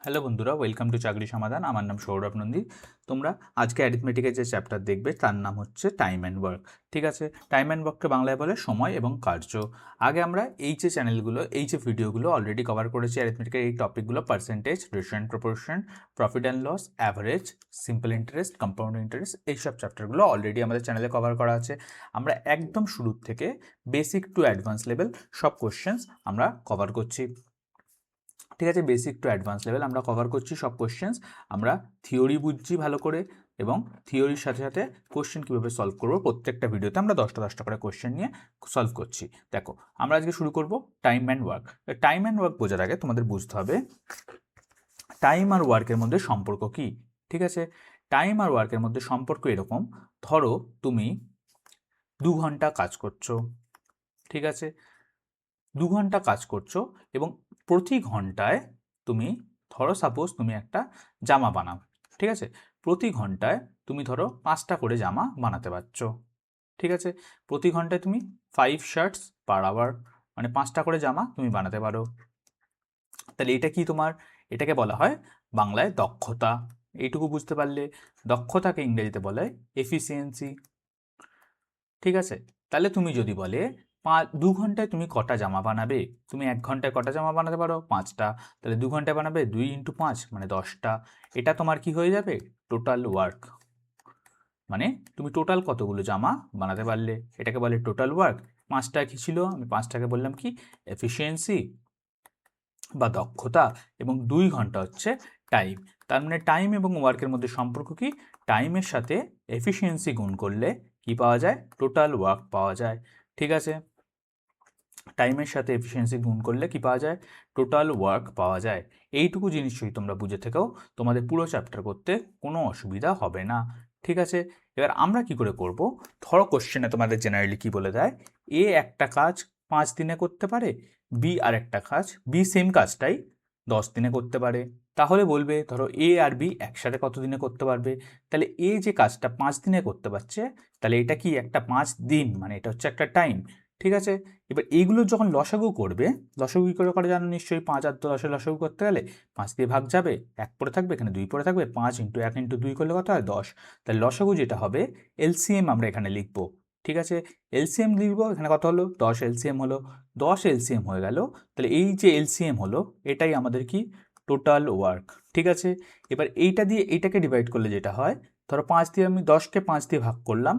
Hello বন্ধুরা, welcome to চাকরি সমাধান। আমার নাম সৌরভ নন্দী। তোমরা আজকে অ্যারিথমেটিকের যে চ্যাপ্টার দেখবে তার নাম হচ্ছে টাইম অ্যান্ড ওয়ার্ক। ঠিক আছে, টাইম অ্যান্ড ওয়ার্ককে বাংলায় বলে সময় এবং কার্য। আগে আমরা এই যে চ্যানেলগুলো, এই যে ভিডিওগুলো অলরেডি কভার করেছি অ্যারিথমেটিকের এই টপিকগুলো: percentage, ratio and proportion, profit and loss, average, simple interest, compound interest, এইসব চ্যাপ্টারগুলো অলরেডি আমাদের চ্যানেলে কভার করা আছে। আমরা একদম শুরুর থেকে বেসিক টু অ্যাডভান্স লেভেল সব কোশ্চেন্স আমরা কভার করছি। ঠিক আছে, বেসিক টু অ্যাডভান্স লেভেল আমরা কভার করছি সব কোশ্চেন্স। আমরা থিওরি বুঝছি ভালো করে, এবং থিওরির সাথে সাথে কোশ্চেন কীভাবে সলভ করবো প্রত্যেকটা ভিডিওতে আমরা 10টা করে কোশ্চেন নিয়ে সলভ করছি। দেখো, আমরা আজকে শুরু করব time and work. Time and work বোঝার আগে তোমাদের বুঝতে হবে টাইম আর ওয়ার্কের মধ্যে সম্পর্ক কি। ঠিক আছে, টাইম আর ওয়ার্কের মধ্যে সম্পর্ক এরকম: ধরো তুমি 2 ঘন্টা কাজ করছো। ঠিক আছে, 2 ঘন্টা কাজ করছো এবং প্রতি ঘন্টায় তুমি ধরো সাপোজ তুমি একটা জামা বানাও। ঠিক আছে, প্রতি ঘন্টায় তুমি ধরো 5টা করে জামা বানাতে পারছো। ঠিক আছে, প্রতি ঘন্টায় তুমি 5 শার্টস পার আওয়ার, মানে 5টা করে জামা তুমি বানাতে পারো। তাহলে এটা কি তোমার, এটাকে বলা হয় বাংলায় দক্ষতা। এইটুকু বুঝতে পারলে দক্ষতাকে ইংরেজিতে বলে এফিসিয়েন্সি। ঠিক আছে, তাহলে তুমি যদি বলে 2 ঘন্টায় তুমি কটা জামা বানাবে, তুমি 1 ঘন্টায় কটা জামা বানাতে পারো? 5টা। তাহলে 2 ঘন্টায় বানাবে 2 × 5 মানে 10টা। এটা তোমার কি হয়ে যাবে? Total work. মানে তুমি টোটাল কতগুলো জামা বানাতে পারলে, এটাকে বলে টোটাল ওয়ার্ক। 5টা কি ছিল? আমি 5টাকে বললাম কি? এফিসিয়েন্সি বা দক্ষতা, এবং 2 ঘন্টা হচ্ছে টাইম। তার মানে টাইম এবং ওয়ার্কের মধ্যে সম্পর্ক কি? টাইমের সাথে এফিসিয়েন্সি গুণ করলে কি পাওয়া যায়? টোটাল ওয়ার্ক পাওয়া যায়। ঠিক আছে, টাইমের সাথে এফিসিয়েন্সি গুণ করলে কি পাওয়া যায়? টোটাল ওয়ার্ক পাওয়া যায়। এইটুকু জিনিসই তোমরা বুঝে থেকেও তোমাদের পুরো চ্যাপ্টার করতে কোনো অসুবিধা হবে না। ঠিক আছে, এবার আমরা কি করে করব? ধরো কোশ্চেনে তোমাদের জেনারেলি কি বলে দেয়, এ একটা কাজ 5 দিনে করতে পারে, বি আর একটা কাজ, বি সেম কাজটাই 10 দিনে করতে পারে। তাহলে বলবে ধরো এ আর বি একসাথে কত দিনে করতে পারবে। তাহলে এ যে কাজটা 5 দিনে করতে পারছে, তাহলে এটা কি একটা 5 দিন, মানে এটা হচ্ছে একটা টাইম। ঠিক আছে, এবার এইগুলো যখন লসাগু করবে, লসাগু কী করে করে জানো নিশ্চয়ই? 5 আর 10 লসাগু করতে গেলে 5 দিয়ে ভাগ যাবে, 1 পড়ে থাকবে, এখানে 2 পড়ে থাকবে, 5 × 1 × 2 করলে কত হয়? 10। তাহলে লসাগু যেটা হবে, এলসিএম আমরা এখানে লিখব। ঠিক আছে, এলসিএম লিখব, এখানে কত হলো? 10 এলসিএম হলো। 10 এলসিএম হয়ে গেল। তাহলে এই যে এলসিএম হলো, এটাই আমাদের কি? Total work. ঠিক আছে, এবার এইটা দিয়ে এইটাকে ডিভাইড করলে যেটা হয়, ধরো 5 দিয়ে আমি 10কে 5 দিয়ে ভাগ করলাম,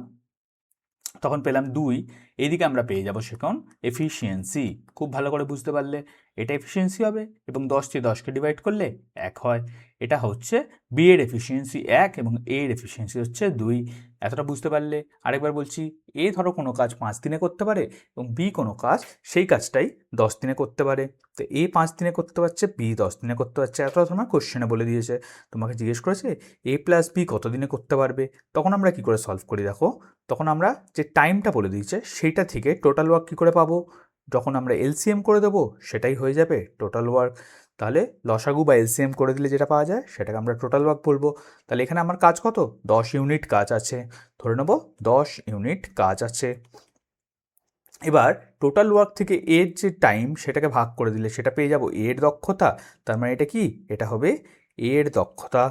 তখন পেলাম 2। এইদিকে আমরা পেয়ে যাব সেখন এফিসিয়েন্সি। খুব ভালো করে বুঝতে পারলে এটা এফিসিয়েন্সি হবে, এবং 10 দিয়ে 10কে ডিভাইড করলে 1 হয়। এটা হচ্ছে বি এর এফিসিয়েন্সি 1 এবং এ এর এফিসিয়েন্সি হচ্ছে 2। এতটা বুঝতে পারলে আরেকবার বলছি, এ ধরো কোনো কাজ 5 দিনে করতে পারে, এবং বি কোনো কাজ সেই কাজটাই 10 দিনে করতে পারে। তো এ 5 দিনে করতে পারছে, বি 10 দিনে করতে পারছে। এতটা তোমার কোশ্চেনে বলে দিয়েছে। তোমাকে জিজ্ঞেস করেছে এ প্লাস বি কত দিনে করতে পারবে। তখন আমরা কি করে সলভ করি দেখো, তখন আমরা যে টাইমটা বলে দিয়েছে সেইটা থেকে টোটাল ওয়ার্ক কী করে পাবো? যখন আমরা এলসিএম করে দেবো সেটাই হয়ে যাবে টোটাল ওয়ার্ক। তাহলে লসাগু বা এলসিএম করে দিলে যেটা পাওয়া যায় সেটাকে আমরা টোটাল ওয়ার্ক বলবো। তাহলে এখানে আমার কাজ কত? 10 ইউনিট কাজ আছে, ধরে নেব 10 ইউনিট কাজ আছে। এবার টোটাল ওয়ার্ক থেকে এর যে টাইম সেটাকে ভাগ করে দিলে সেটা পেয়ে যাব এর দক্ষতা। তার মানে এটা কি? এটা হবে এর দক্ষতা।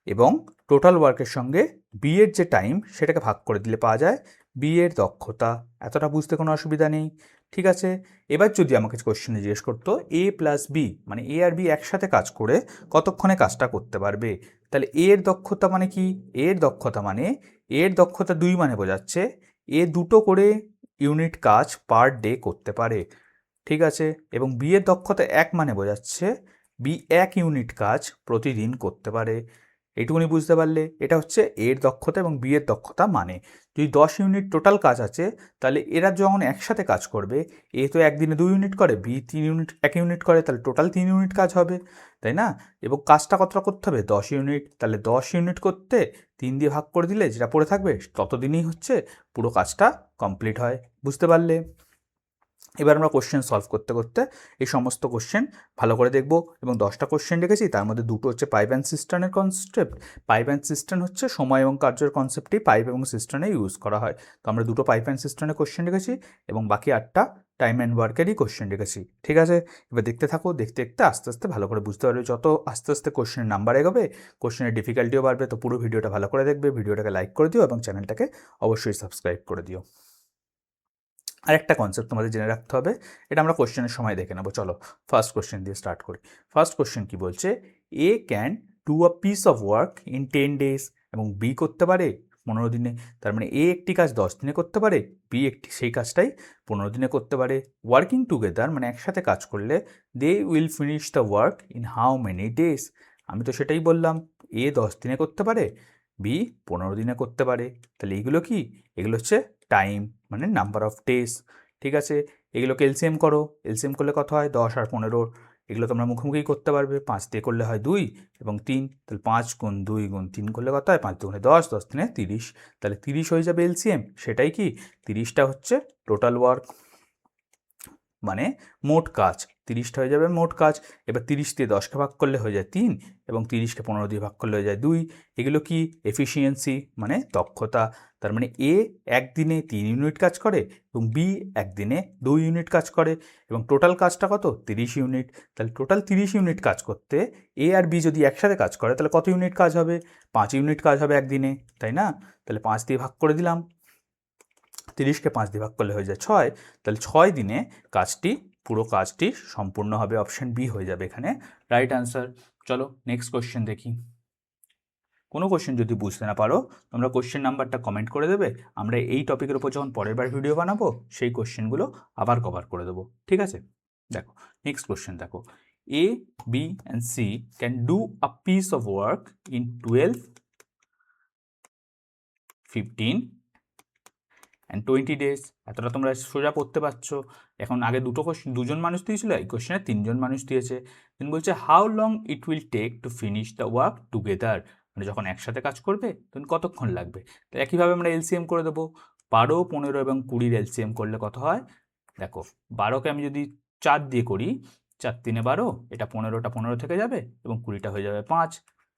এবং টোটাল ওয়ার্কের সঙ্গে বি এর যে টাইম সেটাকে ভাগ করে দিলে পাওয়া যায় বি এর দক্ষতা। এতটা বুঝতে কোনো অসুবিধা নেই। ঠিক আছে, এবার যদি আমাকে কোশ্চেনে জিজ্ঞেস করতো এ প্লাস বি, মানে এ আর বি একসাথে কাজ করে কতক্ষণে কাজটা করতে পারবে, তাহলে এর দক্ষতা মানে কি? এর দক্ষতা মানে, এর দক্ষতা 2 মানে বোঝাচ্ছে এ 2টো করে ইউনিট কাজ পার ডে করতে পারে। ঠিক আছে, এবং বি এর দক্ষতা 1 মানে বোঝাচ্ছে বি 1 ইউনিট কাজ প্রতিদিন করতে পারে। এইটুকুনি বুঝতে পারলে এটা হচ্ছে এর দক্ষতা এবং বি এর দক্ষতা। মানে যদি 10 ইউনিট টোটাল কাজ আছে, তাহলে এরা যখন একসাথে কাজ করবে, এ তো একদিনে 2 ইউনিট করে, বি 3 ইউনিট 1 ইউনিট করে, তাহলে টোটাল 3 ইউনিট কাজ হবে, তাই না? এবং কাজটা কতটা করতে হবে? 10 ইউনিট। তাহলে 10 ইউনিট করতে 3 দিয়ে ভাগ করে দিলে যেটা পড়ে থাকবে ততদিনই হচ্ছে পুরো কাজটা কমপ্লিট হয়। বুঝতে পারলে? এবার আমরা কোশ্চেন সলভ করতে করতে এই সমস্ত কোশ্চেন ভালো করে দেখব, এবং 10টা কোশ্চেন রেখেছি, তার মধ্যে 2টো হচ্ছে পাইপ অ্যান্ড সিস্টেনের কনসেপ্ট। পাইপ অ্যান্ড সিস্টেন হচ্ছে সময় এবং কার্যের কনসেপ্টই পাইপ এবং সিস্টেনে ইউজ করা হয়। তো আমরা 2টো পাইপ অ্যান্ড সিস্টেনের কোশ্চেন রেখেছি, এবং বাকি 8টা টাইম অ্যান্ড ওয়ার্কেরই কোশ্চেন রেখেছি। ঠিক আছে, এবার দেখতে থাকো, দেখতে দেখতে আস্তে আস্তে ভালো করে বুঝতে পারবে। যত আস্তে আস্তে কোশ্চেনের নাম্বার এগোবে কোশ্চেনের ডিফিকাল্টিও বাড়বে। তো পুরো ভিডিওটা ভালো করে দেখবে, ভিডিওটাকে লাইক করে দিও এবং চ্যানেলটাকে অবশ্যই সাবস্ক্রাইব করে দিও। আরেকটা কনসেপ্ট তোমাদের জেনে রাখতে হবে, এটা আমরা কোশ্চেনের সময় দেখে নেবো। চলো ফার্স্ট কোশ্চেন দিয়ে স্টার্ট করি। ফার্স্ট কোশ্চেন কি বলছে, A can do a piece of work in 10 days এবং বি করতে পারে 15 দিনে। তার মানে এ একটি কাজ 10 দিনে করতে পারে, বি একটি সেই কাজটাই 15 দিনে করতে পারে। ওয়ার্কিং টুগেদার মানে একসাথে কাজ করলে they will finish the work in how many days. আমি তো সেটাই বললাম, এ 10 দিনে করতে পারে, বি 15 দিনে করতে পারে। তাহলে এইগুলো কি, এগুলো হচ্ছে টাইম মানে নাম্বার অফ ডেজ। ঠিক আছে, এগুলোকে এলসিএম করো, এলসিএম করলে কত হয়, 10 আর 15। এগুলো তোমরা মুখোমুখি করতে পারবে, 5 দিয়ে করলে হয় 2 এবং 3। তাহলে 5 গুণ 2 গুণ 3 করলে কত হয়, 5 দুগুণে 10, 10 তিনে 30। তাহলে 30 হয়ে যাবে এলসিএম। সেটাই কি, 30টা হচ্ছে টোটাল ওয়ার্ক মানে মোট কাজ। 30টা হয়ে যাবে মোট কাজ। এবার 30 দিয়ে 10কে ভাগ করলে হয়ে যায় 3 এবং 30কে 15 দিয়ে ভাগ করলে হয়ে যায় 2। এগুলো কি, এফিসিয়েন্সি মানে দক্ষতা। তার মানে এ একদিনে 3 ইউনিট কাজ করে এবং বি একদিনে 2 ইউনিট কাজ করে এবং টোটাল কাজটা কত, 30 ইউনিট। তাহলে টোটাল 30 ইউনিট কাজ করতে এ আর বি যদি একসাথে কাজ করে তাহলে কত ইউনিট কাজ হবে, 5 ইউনিট কাজ হবে একদিনে, তাই না? তাহলে 5 দিয়ে ভাগ করে দিলাম, 30কে 5 দিয়ে ভাগ করলে হয়ে যায় 6। তাহলে 6 দিনে কাজটি, পুরো কাজটি সম্পূর্ণ হবে। অপশন বি হয়ে যাবে এখানে রাইট আনসার। চলো নেক্সট কোশ্চেন দেখি। কোনো কোশ্চেন যদি বুঝতে না পারো তোমরা কোশ্চেন নাম্বারটা কমেন্ট করে দেবে, আমরা এই টপিকের উপর যখন পরের বার ভিডিও বানাবো সেই কোশ্চেনগুলো আবার কভার করে দেবো। ঠিক আছে, দেখো নেক্সট কোশ্চেন দেখো, A B and C can do a piece of work in 12, 15 and 20 days। এতটা তোমরা সোজা পড়তে পারছো। এখন আগে দুটো কোশ্চেন, দুজন মানুষ দিয়েছিল, এই কোশ্চেনে 3 জন মানুষ দিয়েছে। দেন বলছে how long it will take to finish the work together, মানে যখন একসাথে কাজ করবে তখন কতক্ষণ লাগবে। তো একইভাবে আমরা এলসিএম করে দেবো, 12, 15 এবং 20 এলসিএম করলে কত হয়। দেখো 12কে আমি যদি 4 দিয়ে করি, 4 3 12, এটা 15টা 15 থেকে যাবে এবং 20টা হয়ে যাবে 5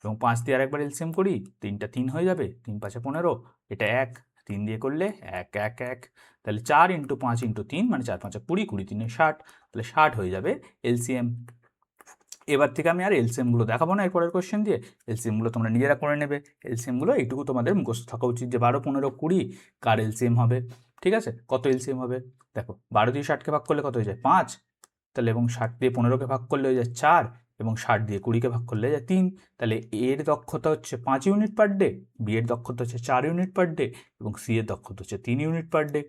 এবং 5 দিয়ে আরেকবার এলসিএম করি, 3টা 3 হয়ে যাবে, 3 5 15, এটা 1, 3 দিয়ে করলে 1 1 1। তাহলে 4 × 5 × 3 মানে 4 5 20, 20 3 60, তাহলে 60 হয়ে যাবে এলসিএম। এবার থেকে আমি আর এলসিএমগুলো দেখাবো না এরপরের কোশ্চেন দিয়ে, এলসিএমগুলো তোমরা নিজেরা করে নেবে। এলসিএমগুলো এইটুকু তোমাদের মুখস্থ থাকা উচিত যে 12 15 20 কার এলসিএম হবে। ঠিক আছে, কত এলসিএম হবে, দেখো 12 দিয়ে 60কে ভাগ করলে কত হয়ে যায় 5, তাহলে এবং 60 দিয়ে 15কে ভাগ করলে হয়ে যায় 4 এবং 60 দিয়ে 20কে ভাগ করলে হয়ে যায় 3। তাহলে এর দক্ষতা হচ্ছে 5 ইউনিট পার ডে, বি এর দক্ষতা হচ্ছে 4 ইউনিট পার ডে এবং সি এর দক্ষতা হচ্ছে 3 ইউনিট পার ডে।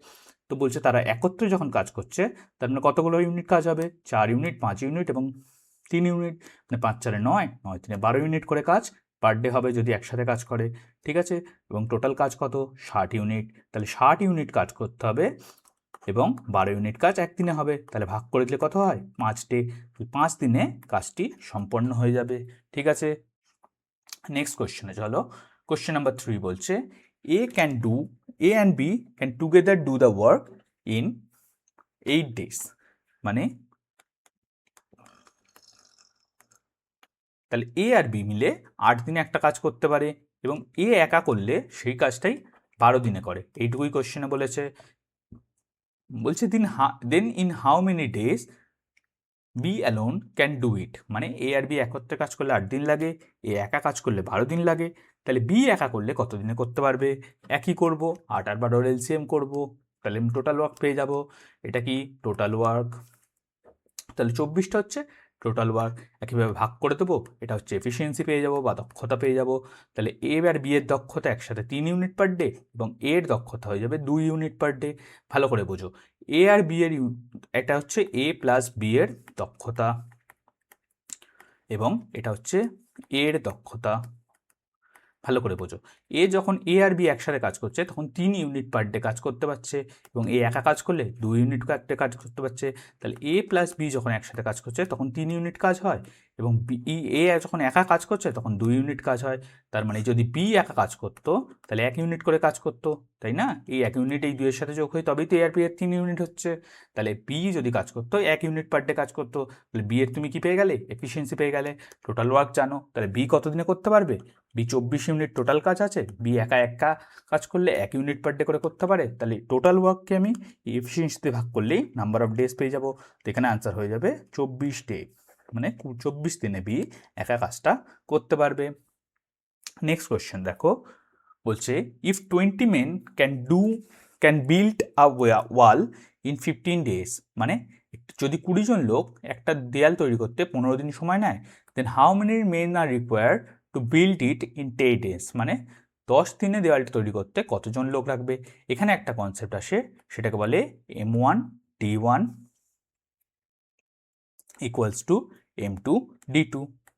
তো বলছে তারা একত্রে যখন কাজ করছে তার মানে কতগুলো ইউনিট কাজ হবে, 4 ইউনিট, 5 ইউনিট এবং 3 ইউনিট, মানে 5 4 9, 9 3 12 ইউনিট করে কাজ পার ডে হবে যদি একসাথে কাজ করে। ঠিক আছে, এবং টোটাল কাজ কত, 60 ইউনিট। তাহলে 60 ইউনিট কাজ করতে হবে এবং 12 ইউনিট কাজ একদিনে হবে। তাহলে ভাগ করে দিলে কত হয়, 5 ডে। 5 দিনে কাজটি সম্পন্ন হয়ে যাবে। ঠিক আছে, নেক্সট কোশ্চেনে চলো। কোশ্চেন নাম্বার 3 বলছে A and B can together do the work in 8 days, মানে তাহলে এ আর বি মিলে 8 দিনে একটা কাজ করতে পারে এবং এ একা করলে সেই কাজটাই 12 দিনে করে। এইটুকুই কোশ্চেনে বলেছে। বলছে then in how many days B alone can do it, মানে এ আর বি একত্রে কাজ করলে 8 দিন লাগে, এ একা কাজ করলে 12 দিন লাগে। তাহলে বি একা করলে কত দিনে করতে পারবে, একই করব, 8 আর 12 এলসিএম করব, তাহলে আমি টোটাল ওয়ার্ক পেয়ে যাব। এটা কি টোটাল ওয়ার্ক, তাহলে 24টা হচ্ছে টোটাল ওয়ার্ক। একইভাবে ভাগ করে দেবো, এটা হচ্ছে এফিসিয়েন্সি পেয়ে যাব বা দক্ষতা পেয়ে যাব। তাহলে এ আর বি এর দক্ষতা একসাথে 3 ইউনিট পার ডে এবং এর দক্ষতা হয়ে যাবে 2 ইউনিট পার ডে। ভালো করে বোঝো, এ আর বি এর এটা হচ্ছে এ প্লাস বি এর দক্ষতা এবং এটা হচ্ছে এর দক্ষতা। ভালো করে বোঝো, এ যখন এ আর বি একসাথে কাজ করছে তখন 3 ইউনিট পার ডে কাজ করতে পারছে এবং এ একা কাজ করলে 2 ইউনিট কাজ করতে পারছে। তাহলে এ প্লাস বি যখন একসাথে কাজ করছে তখন 3 ইউনিট কাজ হয় এবং এ যখন একা কাজ করছে তখন 2 ইউনিট কাজ হয়। তার মানে যদি বি একা কাজ করতো তাহলে 1 ইউনিট করে কাজ করতো, তাই না? এই 1 ইউনিট এই 2 এর সাথে যোগ হয় তবেই তো এ আর বি এর 3 ইউনিট হচ্ছে। তাহলে বি যদি কাজ করতো 1 ইউনিট পার ডে কাজ করতো, তাহলে বি এর তুমি কি পেয়ে গেলে? এফিসিয়েন্সি পেয়ে গেলে। টোটাল ওয়ার্ক জানো, তাহলে বি কত দিনে করতে পারবে? বি 24 ইউনিট টোটাল কাজ আছে, বি একা একা কাজ করলে 1 ইউনিট পার ডে করে করতে পারে। তাহলে টোটাল ওয়ার্ককে আমি এফিসিয়েন্সিতে ভাগ করলেই নাম্বার অফ ডেজ পেয়ে যাবো। তো এখানে আনসার হয়ে যাবে 24 ডে, মানে 24 দিনে বি একা কাজটা করতে পারবে। নেক্সট কোয়েশ্চেন দেখো, বলছে if 20 men can build a wall in 15 days, মানে যদি 20 জন লোক একটা দেয়াল তৈরি করতে 15 দিন সময় নেয়, then how many men are require to build it in 10 days, মানে 10 দিনে দেওয়ালটা তৈরি করতে কতজন লোক লাগবে। এখানে একটা কনসেপ্ট আসে, সেটাকে বলে M1 D1 equals to M2 D2।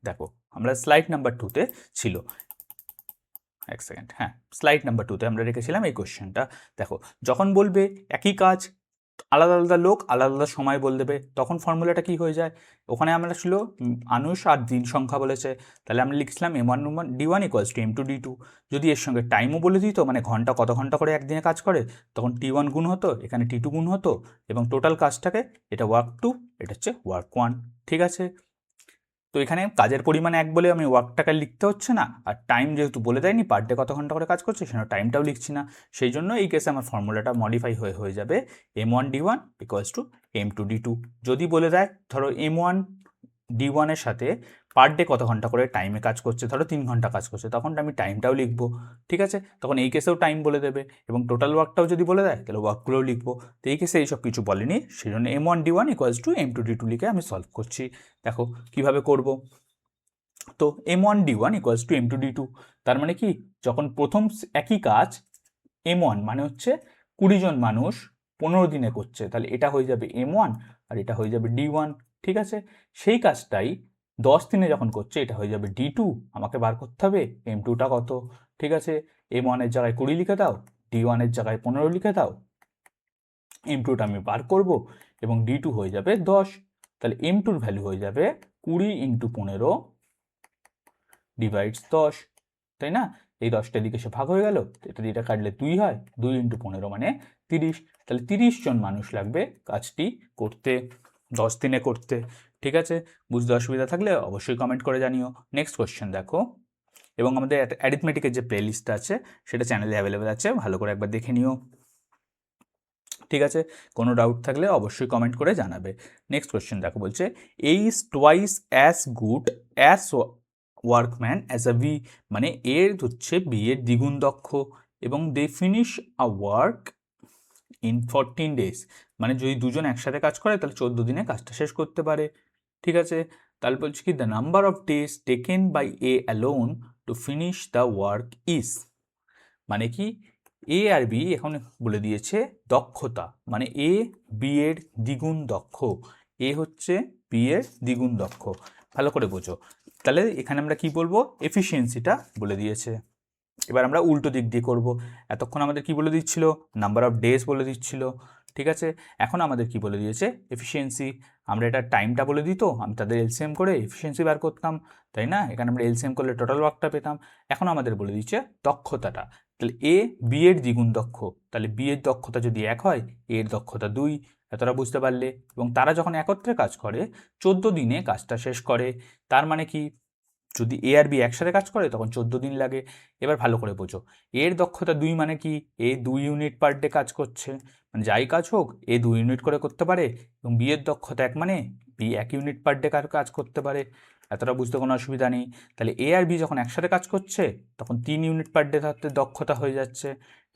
দেখো আমরা স্লাইড নাম্বার 2তে ছিল, এক সেকেন্ড, হ্যাঁ স্লাইড নাম্বার 2তে আমরা রেখেছিলাম এই কোশ্চেনটা। দেখো যখন বলবে একই কাজ আলাদা আলাদা লোক আলাদা আলাদা সময় বলে দেবে, তখন ফর্মুলাটা কি হয়ে যায়? ওখানে আমরা ছিল মানুষ আর দিন সংখ্যা বলেছে, তাহলে আমরা লিখছিলাম M1 D1 equals to M2 D2। যদি এর সঙ্গে টাইমও বলে দিত, মানে ঘন্টা কত ঘন্টা করে একদিনে কাজ করে, তখন T1 গুণ হতো, এখানে T2 গুণ হতো, এবং টোটাল কাজটাকে এটা ওয়ার্ক 2, এটা হচ্ছে ওয়ার্ক 1। ঠিক আছে, তো এখানে কাজের পরিমাণ 1 বলে আমি ওয়ার্কটাকে লিখতে হচ্ছে না, আর টাইম যেহেতু বলে দেয়নি পার ডে কত ঘন্টা করে কাজ করছে, সেখানে টাইমটাও লিখছি না। সেই জন্য এই কেসে আমার ফর্মুলাটা মডিফাই হয়ে যাবে M1 D1 equals to M2 D2। যদি বলে দেয় ধরো M1 D1 এর সাথে পার ডে কত ঘন্টা করে টাইমে কাজ করছে, ধরো 3 ঘন্টা কাজ করছে, তখন আমি টাইমটাও লিখবো। ঠিক আছে, তখন এই কেসেও টাইম বলে দেবে, এবং টোটাল ওয়ার্কটাও যদি বলে দেয় তাহলে ওয়ার্কগুলোও লিখবো। তো এই কেসে এইসব কিছু বলেনি, সেই জন্য M1 D1 equals to M2 D2 লিখে আমি সলভ করছি। দেখো কিভাবে করব। তো M1 D1 equals to M2 D2, তার মানে কি, যখন প্রথম একই কাজ M1 মানে হচ্ছে 20 জন মানুষ 15 দিনে করছে, তাহলে এটা হয়ে যাবে M1 আর এটা হয়ে যাবে D1। ঠিক আছে, সেই কাজটাই 10 দিনে যখন করছে এটা হয়ে যাবে D2। আমাকে বার করতে হবে M2টা কত। ঠিক আছে, M1 এর জায়গায় 20 লিখে দাও, D1 এর জায়গায় 15 লিখে দাও, M2টা আমি বার করব, এবং D2 হয়ে যাবে 10। তাহলে M2-র ভ্যালু হয়ে যাবে 20 × 15 ডিভাইডস 10, তাই না? এই 10টা দিকে সে ভাগ হয়ে গেল, এটা দিয়ে এটা কাটলে 2 হয়, 2 × 15 মানে 30। তাহলে 30 জন মানুষ লাগবে কাজটি করতে, 10 দিনে করতে। ঠিক আছে, বুঝতে অসুবিধা থাকলে অবশ্যই কমেন্ট করে জানিও। নেক্সট কোয়েশ্চেন দেখো, এবং আমাদের অ্যারিথমেটিকের যে প্লেলিস্টটা আছে সেটা চ্যানেলে অ্যাভেলেবেল আছে, ভালো করে একবার দেখে নিও। ঠিক আছে, কোনো ডাউট থাকলে অবশ্যই কমেন্ট করে জানাবে। নেক্সট কোয়েশ্চেন দেখো, বলছে A is twice as good as workman as a B, মানে এর হচ্ছে বি এর দ্বিগুণ দক্ষ, এবং they finish a work in 14 days, মানে যদি দুজন একসাথে কাজ করে তাহলে 14 দিনে কাজটা শেষ করতে পারে। ঠিক আছে, তাহলে বলছে কি the number of days taken by A alone to finish the work is, মানে কি এ আর বি এখন বলে দিয়েছে দক্ষতা, মানে এ বি এর দ্বিগুণ দক্ষ, এ হচ্ছে বি এর দ্বিগুণ দক্ষ। ভালো করে বোঝো, তাহলে এখানে আমরা কি বলবো, এফিসিয়েন্সিটা বলে দিয়েছে। এবার আমরা উল্টো দিক দিয়ে করব, এতক্ষণ আমাদের কি বলে দিচ্ছিল, নাম্বার অফ ডেজ বলে দিচ্ছিল। ঠিক আছে, এখন আমাদের কি বলে দিয়েছে, এফিসিয়েন্সি। আমরা এটা টাইমটা বলে দিত, আমি তাদের এলসিএম করে এফিসিয়েন্সি বার করতাম, তাই না? এখানে আমরা এলসিএম করলে টোটাল ওয়ার্কটা পেতাম। এখন আমাদের বলে দিচ্ছে দক্ষতাটা, তাহলে এ বি এর দ্বিগুণ দক্ষ, তাহলে বি এর দক্ষতা যদি 1 হয়, এ এর দক্ষতা 2, এতটা বুঝতে পারলে। এবং তারা যখন একত্রে কাজ করে 14 দিনে কাজটা শেষ করে, তার মানে কি, যদি এ আর বি একসাথে কাজ করে তখন 14 দিন লাগে। এবার ভালো করে বোঝো, এর দক্ষতা 2 মানে কি, এ 2 ইউনিট পার ডে কাজ করছে, মানে যাই কাজ হোক এ 2 ইউনিট করে করতে পারে, এবং বি এর দক্ষতা 1 মানে বি 1 ইউনিট পার ডে কাজ করতে পারে। এতটা বুঝতে কোনো অসুবিধা নেই। তাহলে এ আর বি যখন একসাথে কাজ করছে তখন 3 ইউনিট পার ডে থাকতে দক্ষতা হয়ে যাচ্ছে,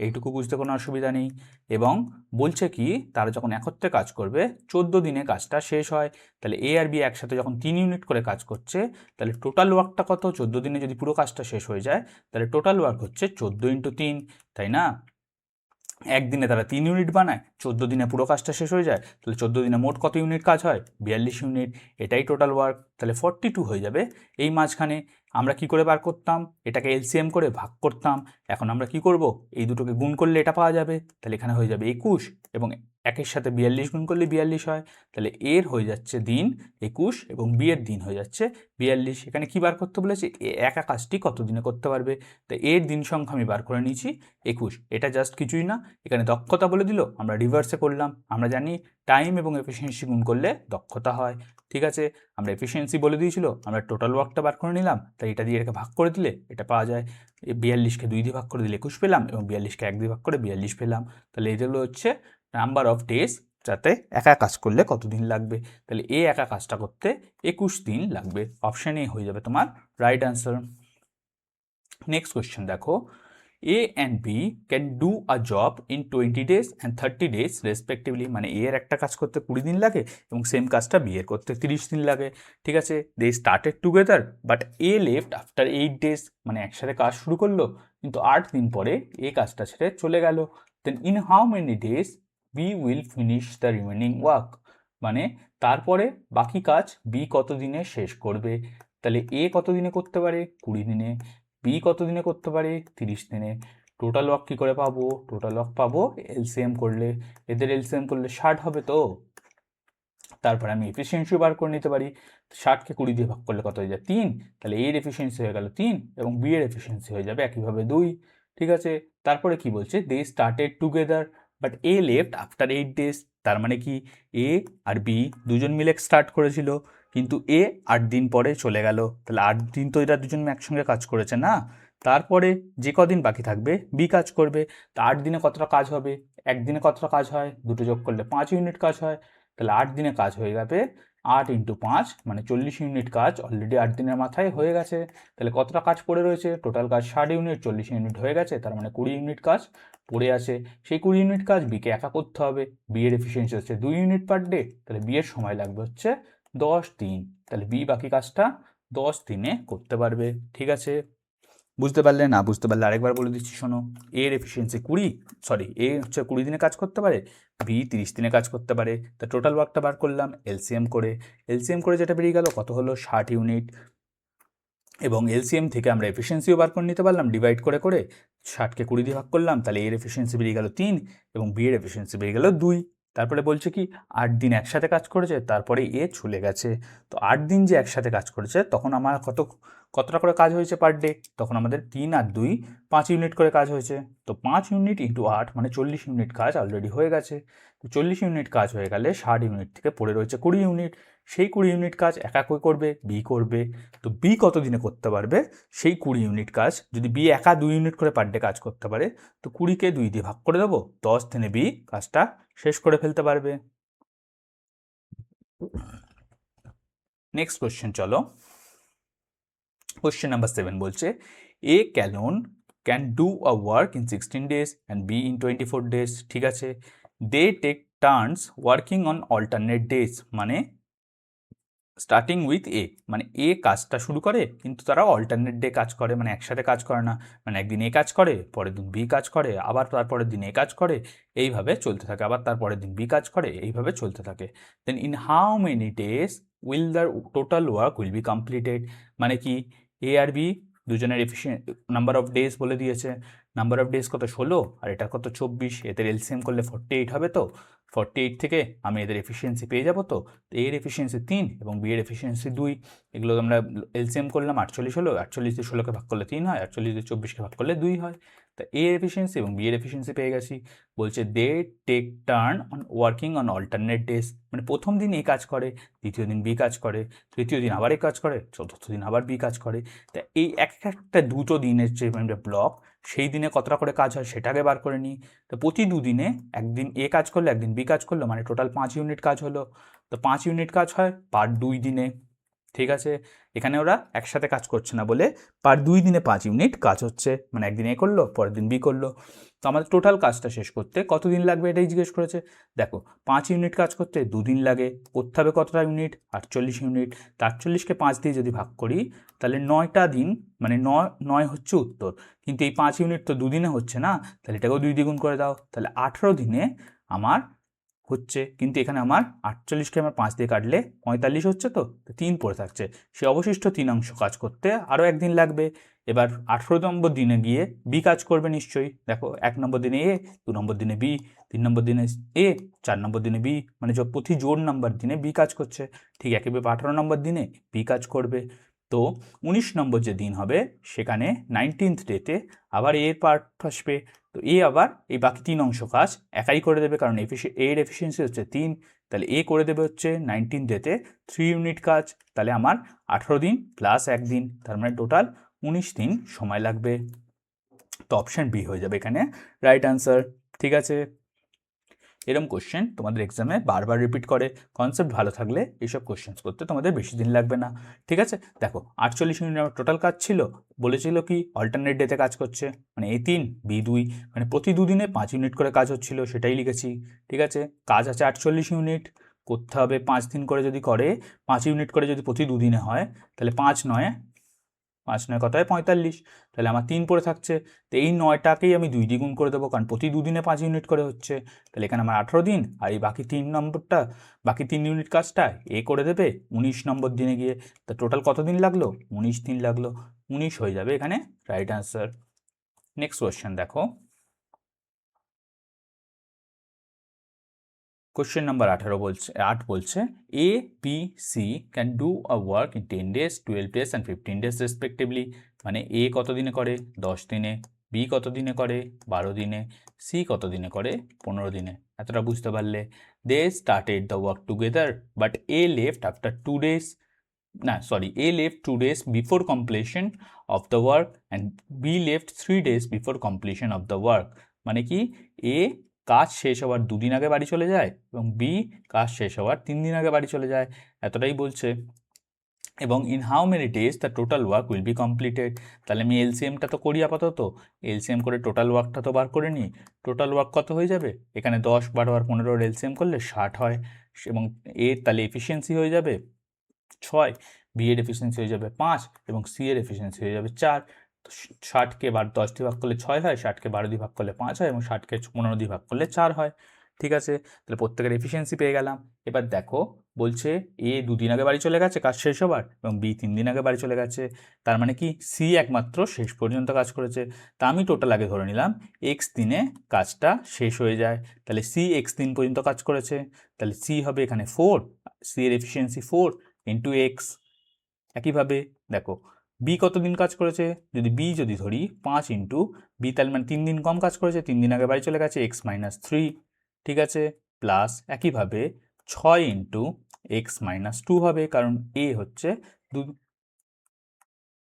এইটুকু বুঝতে কোনো অসুবিধা নেই। এবং বলছে কি, তারা যখন একত্রে কাজ করবে 14 দিনে কাজটা শেষ হয়, তাহলে এ আর বি একসাথে যখন 3 ইউনিট করে কাজ করছে, তাহলে টোটাল ওয়ার্কটা কত, 14 দিনে যদি পুরো কাজটা শেষ হয়ে যায় তাহলে টোটাল ওয়ার্ক হচ্ছে 14 × 3, তাই না? একদিনে তারা 3 ইউনিট বানায়, 14 দিনে পুরো কাজটা শেষ হয়ে যায়, তাহলে 14 দিনে মোট কত ইউনিট কাজ হয়, 42 ইউনিট, এটাই টোটাল ওয়ার্ক। তাহলে 42 হয়ে যাবে। এই মাঝখানে আমরা কি করে বার করতাম, এটাকে এলসিএম করে ভাগ করতাম। এখন আমরা কি করব, এই দুটোকে গুণ করলে এটা পাওয়া যাবে, তাহলে এখানে হয়ে যাবে 21, এবং একের সাথে 42 গুণ করলে 42 হয়, তাহলে এর হয়ে যাচ্ছে দিন 21 এবং বি এর দিন হয়ে যাচ্ছে 42। এখানে কি বার করতে বলেছে, একা কাজটি কত দিনে করতে পারবে, তো এর দিন সংখ্যা আমি বার করে নিয়েছি 21। এটা জাস্ট কিছুই না, এখানে দক্ষতা বলে দিল, আমরা রিভার্সে করলাম। আমরা জানি টাইম এবং এফিসিয়েন্সি গুণ করলে দক্ষতা হয়, ঠিক আছে। আমরা এফিসিয়েন্সি বলে দিয়েছিল, আমরা টোটাল ওয়ার্কটা বার করে নিলাম, তাই এটা দিয়ে এটাকে ভাগ করে দিলে এটা পাওয়া যায়। 42কে 2 দিয়ে ভাগ করে দিলে 21 পেলাম এবং 42কে 1 দিয়ে ভাগ করে 42 পেলাম। তাহলে এগুলো হচ্ছে নাম্বার অফ ডেজ যাতে একা কাজ করলে কতদিন লাগবে। তাহলে এ একা কাজটা করতে 21 দিন লাগবে। অপশান এ হয়ে যাবে তোমার রাইট অ্যান্সার। নেক্সট কোয়েশ্চেন দেখো, A and B can do a job in 20 days and 30 days respectively, মানে এ এর একটা কাজ করতে 20 দিন লাগে এবং সেম কাজটা বি এর করতে 30 দিন লাগে, ঠিক আছে। They started together but A left after 8 days, মানে একসাথে কাজ শুরু করলো কিন্তু 8 দিন পরে এ কাজটা ছেড়ে চলে গেল। Then in how many days B will finish the remaining work, মানে তারপরে বাকি কাজ বি কত দিনে শেষ করবে। তাহলে এ কত দিনে করতে পারে, 20 দিনে, বি কত দিনে করতে পারে, 30 দিনে। টোটাল ওয়ার্ক কী করে পাবো, টোটাল ওয়ার্ক পাবো এলসিএম করলে, এদের এলসিএম করলে 60 হবে তো। তারপরে আমি এফিসিয়েন্সিও বার করে নিতে পারি, 60কে 20 দিয়ে ভাগ করলে কত হয়ে যায় 3, তাহলে এর এফিসিয়েন্সি হয়ে গেল 3 এবং বি এর এফিসিয়েন্সি হয়ে যাবে একইভাবে 2, ঠিক আছে। তারপরে কি বলছে, they started together but A left after 8 days, তার মানে কি এ আর বি দুজন মিলে স্টার্ট করেছিল কিন্তু এ 8 দিন পরে চলে গেল, তাহলে 8 দিন তো এরা দুজন একসঙ্গে কাজ করেছে না। তারপরে যে কদিন বাকি থাকবে বি কাজ করবে, তা 8 দিনে কতটা কাজ হবে, একদিনে কতটা কাজ হয়, দুটো যোগ করলে 5 ইউনিট কাজ হয়, তাহলে 8 দিনে কাজ হয়ে যাবে 8 × 5 মানে 40 ইউনিট কাজ অলরেডি 8 দিনের মাথায় হয়ে গেছে। তাহলে কতটা কাজ পড়ে রয়েছে, টোটাল কাজ 60 ইউনিট, 40 ইউনিট হয়ে গেছে, তার মানে 20 ইউনিট কাজ পড়ে আছে। সেই 20 ইউনিট কাজ বিকে একা করতে হবে, বি এর এফিসিয়েন্সি হচ্ছে 2 ইউনিট পার ডে, তাহলে বি এর সময় লাগবে হচ্ছে 10 দিন, তাহলে বি বাকি কাজটা 10 দিনে করতে পারবে, ঠিক আছে। বুঝতে পারলে, না বুঝতে পারলে আরেকবার বলে দিচ্ছি শোনো, এর এফিসিয়েন্সি 20, সরি এ হচ্ছে 20 দিনে কাজ করতে পারে, বি 30 দিনে কাজ করতে পারে। তা টোটাল ওয়ার্কটা বার করলাম এলসিএম করে যেটা বেরিয়ে গেল কত হলো 60 ইউনিট, এবং এলসিএম থেকে আমরা এফিসিয়েন্সিও বার করে নিতে পারলাম ডিভাইড করে করে, 60কে 20 দিয়ে ভাগ করলাম, তাহলে এর এফিসিয়েন্সি বেরিয়ে গেল 3 এবং বি এর এফিসিয়েন্সি বেরিয়ে গেল 2। তারপরে বলছে কি 8 দিন একসাথে কাজ করেছে, তারপরে এ চলে গেছে, তো 8 দিন যে একসাথে কাজ করেছে তখন আমার কতটা করে কাজ হয়েছে পার ডে, তখন আমাদের 3 আর 2 5 ইউনিট করে কাজ হয়েছে, তো 5 ইউনিট ইন্টু 8 মানে 40 ইউনিট কাজ অলরেডি হয়ে গেছে। তো 40 ইউনিট কাজ হয়ে গেলে 60 ইউনিট থেকে পড়ে রয়েছে 20 ইউনিট, সেই 20 ইউনিট কাজ একা করবে, বি করবে, তো বি কত দিনে করতে পারবে সেই 20 ইউনিট কাজ, যদি বি একা 2 ইউনিট করে পার ডে কাজ করতে পারে তো 20কে 2 দিয়ে ভাগ করে দেবো, 10 দিনে বি কাজটা শেষ করে ফেলতে পারবে। নেক্সট কোয়েশ্চেন চলো, কোয়েশ্চেন নাম্বার 7 বলছে A can do a work in 16 days and B in 24 days, ঠিক আছে। They take turns working on alternate days, মানে স্টার্টিং উইথ এ, মানে এ কাজটা শুরু করে কিন্তু তারা অল্টারনেট ডে কাজ করে, মানে একসাথে কাজ করে না, মানে একদিন এ কাজ করে, পরের দিন বি কাজ করে, আবার তারপরের দিন এ কাজ করে, এইভাবে চলতে থাকে, আবার তারপরের দিন বি কাজ করে, এইভাবে চলতে থাকে। Then in how many days will the total work will be completed, মানে কি এ আর বি দুজনের এফিসিয়েন্ট নাম্বার অফ ডেজ বলে দিয়েছে, নাম্বার অফ ডেজ কত 16 আর এটা কত 24, এদের এলসিএম করলে 48 হবে, তো 48 থেকে আমি এদের এফিসিয়েন্সি পেয়ে যাবো, তো এর এফিসিয়েন্সি 3 এবং বি এর এফিসিয়েন্সি 2, এগুলো আমরা এলসিএম করলাম 48 হলো, 48 দিয়ে 16কে ভাগ করলে 3 হয়, 48 দিয়ে 24কে ভাগ করলে 2 হয়, তা এ এর এফিসিয়েন্সি এবং বি এর এফিসিয়েন্সি পেয়ে গেছি। বলছে they take turn on working on alternate days, মানে প্রথম দিন এ কাজ করে, দ্বিতীয় দিন বি কাজ করে, তৃতীয় দিন আবার এ কাজ করে, চতুর্থ দিন আবার বি কাজ করে। তা এই একটা দুটো দিনের যে ব্লক, সেই দিনে কতটা করে কাজ হয় সেটাকে বার করে নিই, তো প্রতি দুদিনে একদিন এ কাজ করলো একদিন বি কাজ করলো, মানে টোটাল 5 ইউনিট কাজ হলো, তো 5 ইউনিট কাজ হয় পার 2 দিনে, ঠিক আছে। এখানে ওরা একসাথে কাজ করছে না বলে পার 2 দিনে 5 ইউনিট কাজ হচ্ছে, মানে একদিন এ করলো পরের দিন বি করলো, তো আমাদের টোটাল কাজটা শেষ করতে কত দিন লাগবে এটাই জিজ্ঞেস করেছে। দেখো 5 ইউনিট কাজ করতে 2 দিন লাগে, করতে হবে কতটা ইউনিট, 48 ইউনিট, তো 48কে 5 দিয়ে যদি ভাগ করি তাহলে 9টা দিন, মানে 9 হচ্ছে উত্তর, কিন্তু এই 5 ইউনিট তো 2 দিনে হচ্ছে না, তাহলে এটাকেও 2 দ্বিগুণ করে দাও, তাহলে 18 দিনে আমার হচ্ছে, কিন্তু এখানে আমার 48কে আমার 5 দিয়ে কাটলে 45 হচ্ছে, তো 3 পড়ে থাকছে, সে অবশিষ্ট 3 অংশ কাজ করতে আরও একদিন লাগবে, এবার 18 নম্বর দিনে গিয়ে বি কাজ করবে নিশ্চয়ই। দেখো 1 নম্বর দিনে এ, 2 নম্বর দিনে বি, 3 নম্বর দিনে এ, 4 নম্বর দিনে বি, মানে প্রতি জোড় নাম্বার দিনে বি কাজ করছে। ঠিক একইভাবে 18 নম্বর দিনে বি কাজ করবে। তো 19 নম্বর যে দিন হবে সেখানে 19th ডেতে আবার এর পার্ট আসবে। তো এ আবার এই বাকি 3 অংশ কাজ একাই করে দেবে, কারণ এর এফিসিয়েন্সি হচ্ছে 3। তাহলে এ করে দেবে হচ্ছে 19th ডেতে 3 ইউনিট কাজ। তাহলে আমার 18 দিন প্লাস 1 দিন, তার মানে টোটাল 19 দিন সময় লাগবে। তো অপশান বি হয়ে যাবে এখানে রাইট আনসার। ঠিক আছে, এরকম কোশ্চেন তোমাদের এক্সামে বারবার রিপিট করে। কনসেপ্ট ভালো থাকলে এইসব কোশ্চেন্স করতে তোমাদের বেশি দিন লাগবে না। ঠিক আছে, দেখো 48 ইউনিট আমার টোটাল কাজ ছিল, বলেছিল কি অল্টারনেট ডেতে কাজ করছে, মানে এ 3 বি 2, মানে প্রতি দুদিনে 5 ইউনিট করে কাজ হচ্ছিল, সেটাই লিখেছি। ঠিক আছে, কাজ আছে 48 ইউনিট, করতে হবে 5 দিন করে, যদি করে 5 ইউনিট করে যদি প্রতি দুদিনে হয়, তাহলে 5 9 কত হয় 45, তাহলে আমার 3 পড়ে থাকছে। তো এই 9টাকেই আমি 2 দিয়ে গুণ করে দেবো, কারণ প্রতি দুদিনে 5 ইউনিট করে হচ্ছে। তাহলে এখানে আমার 18 দিন, আর এই বাকি 3 নম্বরটা, বাকি 3 ইউনিট কাজটা এ করে দেবে 19 নম্বর দিনে গিয়ে। তো টোটাল কত দিন লাগলো? 19 দিন লাগলো। 19 হয়ে যাবে এখানে রাইট আনসার। নেক্সট কোয়েশ্চেন দেখো, কোশ্চেন নাম্বার 8 বলছে A B C can do a work in 10 days, 12 days and 15 days respectively. মানে এ কত দিনে করে? 10 দিনে। বি কত দিনে করে? 12 দিনে। সি কত দিনে করে? 15 দিনে। এতটা বুঝতে পারলে? They started the work together but A left after 2 days, A left 2 days before completion of the work and B left 3 days before completion of the work. মানে কি, এ কাজ শেষ হওয়ার 2 দিন আগে বাড়ি চলে যায় এবং বি কাজ শেষ হওয়ার 3 দিন আগে বাড়ি চলে যায়, এতটাই বলছে। এবং in how many days the total work will be completed. তাহলে আমি এলসিএমটা তো করি আপাতত, এলসিএম করে টোটাল ওয়ার্কটা তো বার করে নিই। টোটাল ওয়ার্ক কত হয়ে যাবে? এখানে 10 12 আর 15 এলসিএম করলে 60 হয়, এবং এর তাহলে এফিসিয়েন্সি হয়ে যাবে 6, বি এর এফিসিয়েন্সি হয়ে যাবে 5 এবং সি এর এফিসিয়েন্সি হয়ে যাবে 4। তো 60কে 10 দিয়ে ভাগ করলে 6 হয়, 60কে 12 দিয়ে ভাগ করলে 5 হয় এবং 60কে 15 দিয়ে ভাগ করলে 4 হয়। ঠিক আছে, তাহলে প্রত্যেকের এফিসিয়েন্সি পেয়ে গেলাম। এবার দেখো বলছে এ 2 দিন আগে বাড়ি চলে গেছে কাজ শেষ হবার, এবং বি 3 দিন আগে বাড়ি চলে গেছে। তার মানে কি সি একমাত্র শেষ পর্যন্ত কাজ করেছে। তা আমি টোটাল আগে ধরে নিলাম এক্স দিনে কাজটা শেষ হয়ে যায়, তাহলে সি এক্স দিন পর্যন্ত কাজ করেছে। তাহলে সি হবে এখানে 4, সি এর এফিসিয়েন্সি 4 ইন্টু এক্স। একইভাবে দেখো বি কত দিন কাজ করেছে, যদি ধরি 5 ইন্টু বি, তাহলে মানে 3 দিন কম কাজ করেছে, 3 দিন আগে বাড়ি চলে গেছে, এক্স মাইনাস 3। ঠিক আছে, প্লাস একইভাবে 6 ইন্টু এক্স মাইনাস 2 হবে, কারণ এ হচ্ছে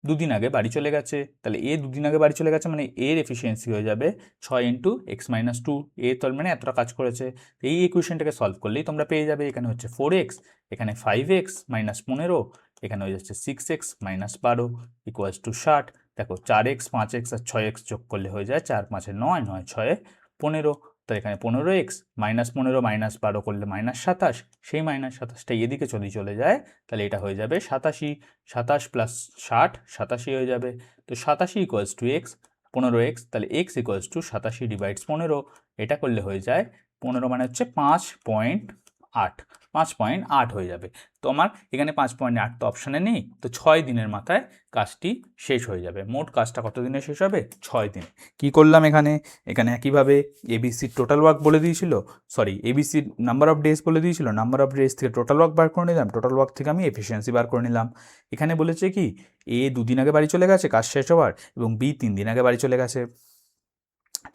2 দিন আগে বাড়ি চলে গেছে। তাহলে এ 2 দিন আগে বাড়ি চলে গেছে, মানে এর এফিসিয়েন্সি হয়ে যাবে 6 ইন্টু এক্স মাইনাস 2। এ তার মানে এতটা কাজ করেছে। এই ইকুয়েশনটাকে সলভ করলেই তোমরা পেয়ে যাবে, এখানে হচ্ছে 4x, এখানে 5x মাইনাস 15, এখানে হয়ে যাচ্ছে 6x মাইনাস 12 ইকুয়ালস টু 60। দেখো 4x 5x আর 6x যোগ করলে হয়ে যায় 4 5 9, 9 6 15। তো এখানে 15x মাইনাস 15 মাইনাস 12 করলে মাইনাস 27, সেই মাইনাস 27টা এদিকে চলে যায়, তাহলে এটা হয়ে যাবে 87। 27 প্লাস 60 87 হয়ে যাবে। তো 87 ইকুয়ালস টু এক্স, 15x, তাহলে এক্স ইকুয়ালস টু 87 ডিভাইডস 15, এটা করলে হয়ে যায় 15 মানে হচ্ছে 5.8, 5.8 হয়ে যাবে। তো আমার এখানে 5.8 তো অপশানে নেই, তো 6 দিনের মাথায় কাজটি শেষ হয়ে যাবে। মোট কাজটা কত দিনে শেষ হবে? 6 দিনে। কি করলাম এখানে একইভাবে এবিসির টোটাল ওয়ার্ক বলে দিয়েছিল, এবিসির নাম্বার অফ ডেজ বলে দিয়েছিল, নাম্বার অফ ডেজ থেকে টোটাল ওয়ার্ক বার করে নিলাম, টোটাল ওয়ার্ক থেকে আমি এফিসিয়েন্সি বার করে নিলাম। এখানে বলেছে কি এ 2 দিন আগে বাড়ি চলে গেছে কাজ শেষ হওয়ার, এবং বি 3 দিন আগে বাড়ি চলে গেছে।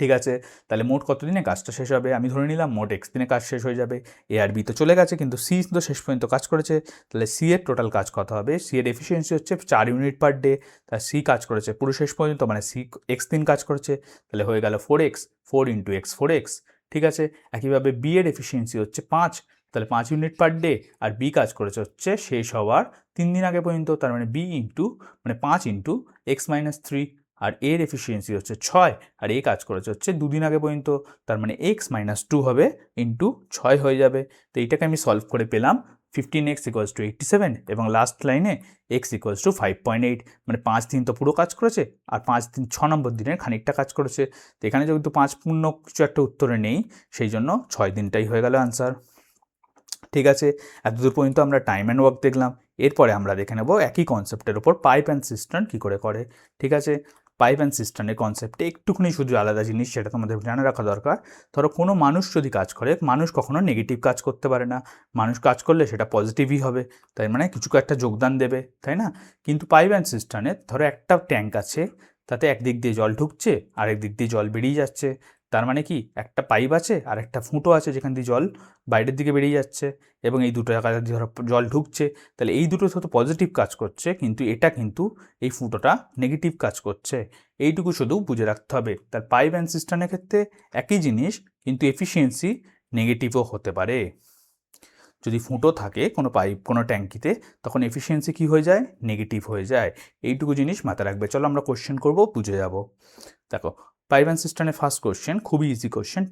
ঠিক আছে, তাহলে মোট কত দিনে কাজটা শেষ হবে? আমি ধরে নিলাম মোট এক্স দিনে কাজ শেষ হয়ে যাবে। এ আর বি তো চলে গেছে, কিন্তু সি তো শেষ পর্যন্ত কাজ করেছে। তাহলে সি এর টোটাল কাজ কত হবে? সি এর এফিসিয়েন্সি হচ্ছে 4 ইউনিট পার ডে, তাহলে সি কাজ করেছে পুরো শেষ পর্যন্ত, মানে সি এক্স দিন কাজ করেছে, তাহলে হয়ে গেল 4x, 4 ইন্টু এক্স 4x। ঠিক আছে, একইভাবে বি এর এফিসিয়েন্সি হচ্ছে 5, তাহলে 5 ইউনিট পার ডে, আর বি কাজ করেছে হচ্ছে শেষ হওয়ার 3 দিন আগে পর্যন্ত, তার মানে বি ইন্টু মানে 5 ইন্টু এক্স মাইনাস 3, আর এর এফিসিয়েন্সি হচ্ছে 6, আর এ কাজ করেছে হচ্ছে 2 দিন আগে পর্যন্ত, তার মানে এক্স মাইনাস 2 হবে ইন্টু 6 হয়ে যাবে। তো এইটাকে আমি সলভ করে পেলাম 15x ইকুয়ালস টু 87, এবং লাস্ট লাইনে এক্স ইকুয়ালস টু 5.8, মানে 5 দিন তো পুরো কাজ করেছে, আর 5 দিন 6 নম্বর দিনের খানিকটা কাজ করেছে। তো এখানে যেহেতু 5 পূর্ণ কিছু একটা উত্তরে নেই, সেই জন্য 6 দিনটাই হয়ে গেল আনসার। ঠিক আছে, এতদূর পর্যন্ত আমরা টাইম অ্যান্ড ওয়ার্ক দেখলাম। এরপরে আমরা দেখে নেব একই কনসেপ্টের উপর পাইপ অ্যান্ড সিস্টার্ন কী করে করে। ঠিক আছে, পাইপ অ্যান্ড সিস্টার্নের কনসেপ্টে একটুখানি শুধু আলাদা জিনিস, সেটা তোমাদের জানা রাখা দরকার। ধরো কোনো মানুষ যদি কাজ করে, মানুষ কখনো নেগেটিভ কাজ করতে পারে না, মানুষ কাজ করলে সেটা পজিটিভই হবে, তাই মানে কিছু একটা যোগদান দেবে, তাই না? কিন্তু পাইপ অ্যান্ড সিস্টার্নে ধরো একটা ট্যাঙ্ক আছে, তাতে একদিক দিয়ে জল ঢুকছে, আরেক দিক দিয়ে জল বেরিয়ে যাচ্ছে। তার মানে কি, একটা পাইপ আছে আর একটা ফুটো আছে যেখান দিয়ে জল বাইরের দিকে বেরিয়ে যাচ্ছে, এবং এই দুটো জায়গায় ধরো জল ঢুকছে, তাহলে এই দুটো তো পজিটিভ কাজ করছে, কিন্তু এটা কিন্তু এই ফুটোটা নেগেটিভ কাজ করছে। এইটুকু শুধু বুঝে রাখতে হবে। তার পাইপ অ্যান্ড সিস্টার্নের ক্ষেত্রে একই জিনিস, কিন্তু এফিসিয়েন্সি নেগেটিভও হতে পারে। যদি ফুটো থাকে কোনো পাইপ কোনো ট্যাঙ্কিতে, তখন এফিসিয়েন্সি কী হয়ে যায়, নেগেটিভ হয়ে যায়। এইটুকু জিনিস মাথায় রাখবে। চলো আমরা কোশ্চেন করবো, বুঝে যাব। দেখো, পাইপ অ্যান্ড সিস্টার্নের ফার্স্ট কোশ্চেন, খুবই easy question.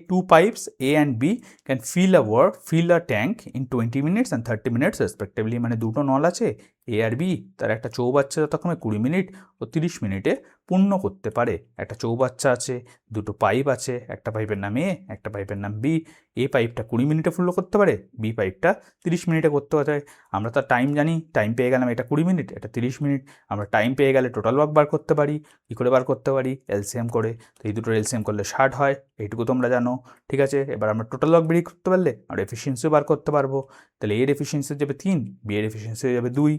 two pipes A and B can fill a tank in 20 minutes and 30 minutes respectively। মানে দুটো নল আছে এ আর বি, তার একটা চৌবাচ্চা যথাক্রমে 20 মিনিট ও 30 মিনিটে পূর্ণ করতে পারে। একটা চৌবাচ্চা আছে, দুটো পাইপ আছে, একটা পাইপের নাম এ, একটা পাইপের নাম বি। এ পাইপটা 20 মিনিটে পূর্ণ করতে পারে, বি পাইপটা 30 মিনিটে করতে পারে। আমরা তার টাইম জানি, টাইম পেয়ে গেলাম, এটা 20 মিনিট, এটা 30 মিনিট। আমরা টাইম পেয়ে গেলে টোটাল ওয়ার্ক বার করতে পারি। কী করে বার করতে পারি, এলসিএম করে। তো এই দুটোর এলসিএম করলে 60 হয়, এইটুকু তোমরা জানো। ঠিক আছে, এবার আমরা টোটাল ওয়ার্ক বেরিয়ে করতে পারলে আমরা এফিসিয়েন্সিও বার করতে পারবো। তাহলে এর এফিসিয়েন্সি হয়ে যাবে 3, বি এর এফিসিয়েন্সি হয়ে যাবে 2।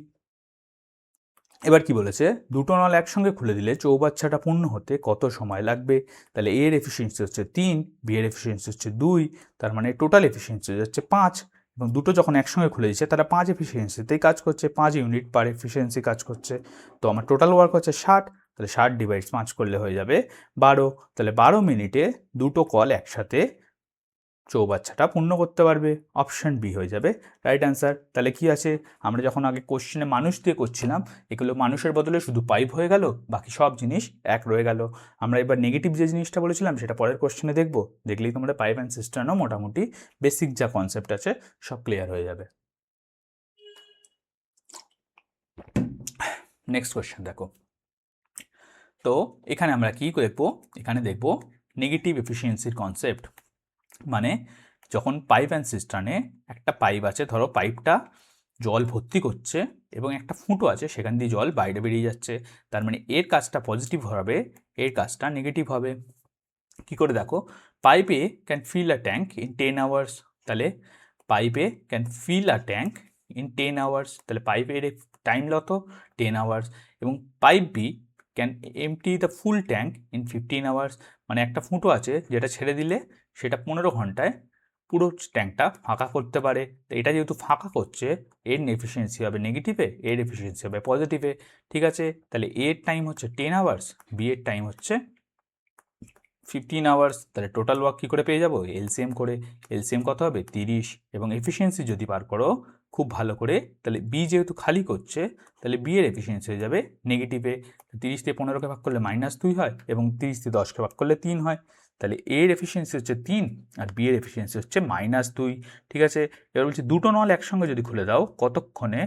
এবার কি বলেছে, দুটো নল একসঙ্গে খুলে দিলে চৌবাচ্চাটা পূর্ণ হতে কত সময় লাগবে। তাহলে এর এফিসিয়েন্সি হচ্ছে 3, বি এর এফিসিয়েন্সি হচ্ছে 2, তার মানে টোটাল এফিসিয়েন্সি হচ্ছে 5। এবং দুটো যখন একসঙ্গে খুলে দিচ্ছে তারা 5 এফিসিয়েন্সিতেই কাজ করছে, 5 ইউনিট পার এফিসিয়েন্সি কাজ করছে। তো আমার টোটাল ওয়ার্ক হচ্ছে 60, তাহলে 60 ডিভাইড 5 করলে হয়ে যাবে 12। তাহলে 12 মিনিটে দুটো কল একসাথে চৌবাচ্চাটা পূর্ণ করতে পারবে। অপশান বি হয়ে যাবে রাইট অ্যান্সার। তাহলে কি আছে, আমরা যখন আগে কোশ্চেনে মানুষ দিয়ে করছিলাম, এগুলো মানুষের বদলে শুধু পাইপ হয়ে গেল, বাকি সব জিনিস এক রয়ে গেল। আমরা এবার নেগেটিভ যে জিনিসটা বলেছিলাম সেটা পরের কোশ্চেনে দেখব, দেখলেই তোমরা পাইপ অ্যান্ড সিস্টার্নও মোটামুটি বেসিক যা কনসেপ্ট আছে সব ক্লিয়ার হয়ে যাবে। নেক্সট কোশ্চেন দেখো। তো এখানে আমরা কি দেখবো, এখানে দেখবো নেগেটিভ এফিসিয়েন্সির কনসেপ্ট। মানে যখন পাইপ অ্যান্ড সিস্টার্নে একটা পাইপ আছে, ধরো পাইপটা জল ভর্তি করছে এবং একটা ফুটো আছে, সেখান দিয়ে জল বাইরে বেরিয়ে যাচ্ছে, তার মানে এর কাজটা পজিটিভ হবে, এর কাজটা নেগেটিভ হবে। কি করে দেখো, পাইপে can fill a tank in 10 hours. তাহলে পাইপে can fill a tank in 10 hours, তাহলে পাইপের টাইম কত, 10 আওয়ার্স। এবং pipe B can empty the full tank in 15 hours. মানে একটা ফুটো আছে যেটা ছেড়ে দিলে সেটা 15 ঘন্টায় পুরো ট্যাঙ্কটা ফাঁকা করতে পারে। তো এটা যেহেতু ফাঁকা করছে, এর এফিসিয়েন্সি হবে নেগেটিভে, এর এফিসিয়েন্সি হবে পজিটিভে। ঠিক আছে, তাহলে এর টাইম হচ্ছে 10 আওয়ার্স, বি এর টাইম হচ্ছে 15 আওয়ার্স। তাহলে টোটাল ওয়ার্ক কী করে পেয়ে যাবো, এলসিএম করে। এলসিএম কত হবে, 30। এবং এফিসিয়েন্সি যদি বার করো খুব ভালো করে, তাহলে বি যেহেতু খালি করছে, তাহলে বি এর এফিসিয়েন্সি হয়ে যাবে নেগেটিভে। 30 দিয়ে 15কে ভাগ করলে -2 হয়, এবং 30 দিয়ে 10কে ভাগ করলে 3 হয়। তাহলে এর এফিসিয়েন্সি হচ্ছে 3 আর বি এর এফিসিয়েন্সি হচ্ছে -2। ঠিক আছে, এবার বলছি দুটো নল একসঙ্গে যদি খুলে দাও কতক্ষণে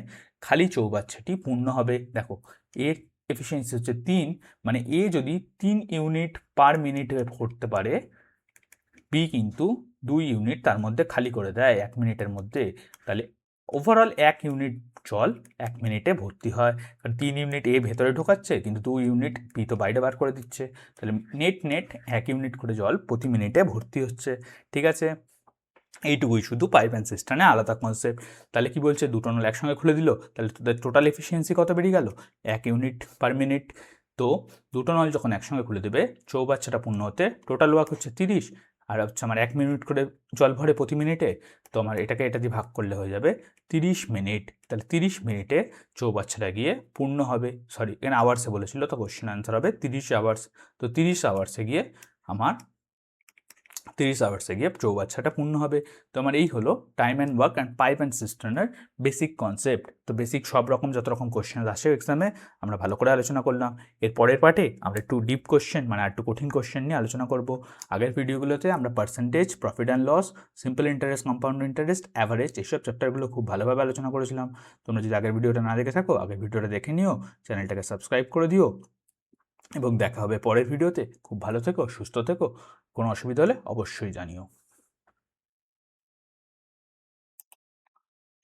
খালি চৌবাচ্চাটি পূর্ণ হবে। দেখো, এর এফিসিয়েন্সি হচ্ছে 3, মানে এ যদি 3 ইউনিট পার মিনিটে করতে পারে, বি কিন্তু 2 ইউনিট তার মধ্যে খালি করে দেয় 1 মিনিটের মধ্যে। তাহলে ওভারঅল 1 ইউনিট জল 1 মিনিটে ভর্তি হয়, কারণ 3 ইউনিট এ ভেতরে ঢোকাচ্ছে, কিন্তু 2 ইউনিট বি তো বাইরে বার করে দিচ্ছে। তাহলে নেট 1 ইউনিট করে জল প্রতি মিনিটে ভর্তি হচ্ছে। ঠিক আছে, এইটুকুই শুধু পাইপ অ্যান্ড সিস্টার্নে আলাদা কনসেপ্ট। তাহলে কি বলছে, দুটো নল একসঙ্গে খুলে দিল, তাহলে তোদের টোটাল এফিসিয়েন্সি কত বেরিয়ে গেল, 1 ইউনিট পার মিনিট। তো দুটো নল যখন একসঙ্গে খুলে দেবে চৌবাচ্চাটা পূর্ণ হতে টোটাল ওয়ার্ক হচ্ছে 30, আর হচ্ছে আমার 1 মিনিট করে জল ভরে প্রতি মিনিটে, তো আমার এটা দিয়ে ভাগ করলে হয়ে যাবে 30 মিনিট। তাহলে 30 মিনিটে চৌবাচ্চাটা গিয়ে পূর্ণ হবে। সরি, এখানে আওয়ার্সে বলেছিল, তো কোশ্চেন আনসার হবে 30 আওয়ার্স। তো 30 আওয়ার্সে গিয়ে আমার 30 আওয়ার্সে গিয়ে চৌবাচ্চাটা পূর্ণ হবে। তো আমার এই হলো time and work and pipe and সিস্টার্নের বেসিক কনসেপ্ট। তো বেসিক সব রকম যত রকম কোশ্চেন আসে এক্সামে আমরা ভালো করে আলোচনা করলাম। এর পরের পার্টে আমরা একটু ডিপ কোশ্চেন, মানে একটু কঠিন কোশ্চেন নিয়ে আলোচনা করব। আগের ভিডিওগুলোতে আমরা percentage, profit and loss, simple interest, compound interest, average, এইসব চ্যাপ্টারগুলো খুব ভালোভাবে আলোচনা করেছিলাম। তোমরা যদি আগের ভিডিওটা না দেখে থাকো, আগের ভিডিওটা দেখে নিও, চ্যানেলটাকে সাবস্ক্রাইব করে দিও, এবং দেখা হবে পরের ভিডিওতে। খুব ভালো থেকো, সুস্থ থেকো, কোনো অসুবিধা হলে অবশ্যই জানিও।